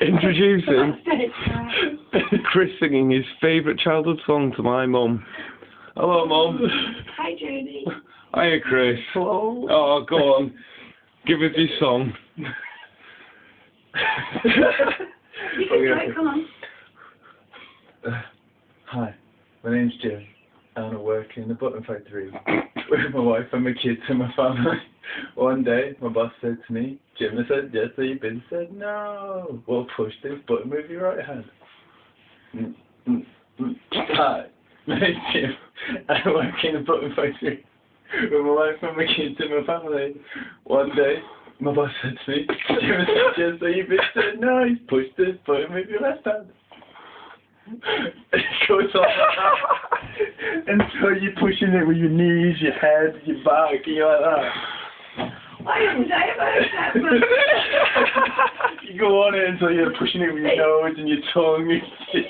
Introducing Chris singing his favourite childhood song to my mum. Hello, Mum. Hi, Judy. Hiya, Chris. Hello. Oh, go on. Give us your song. You can do it, come on. Hi, my name's Jim, and I work in the button factory with my wife and my kids and my family. One day, my boss said to me, Jim, I said, yes, so you've been? I said, no. Well, push this button with your right hand. Hi, my name's Jim, and I work in the button factory with my wife and my kids and my family. One day, my boss said to me, Jim, I said, yes, so you've been? I said, no, he's pushed this button with your left hand. It goes on like that. And so you're pushing it with your knees, your head, your back, and you're like that. Why didn't I ever You go on it until you're pushing it with your nose and your tongue.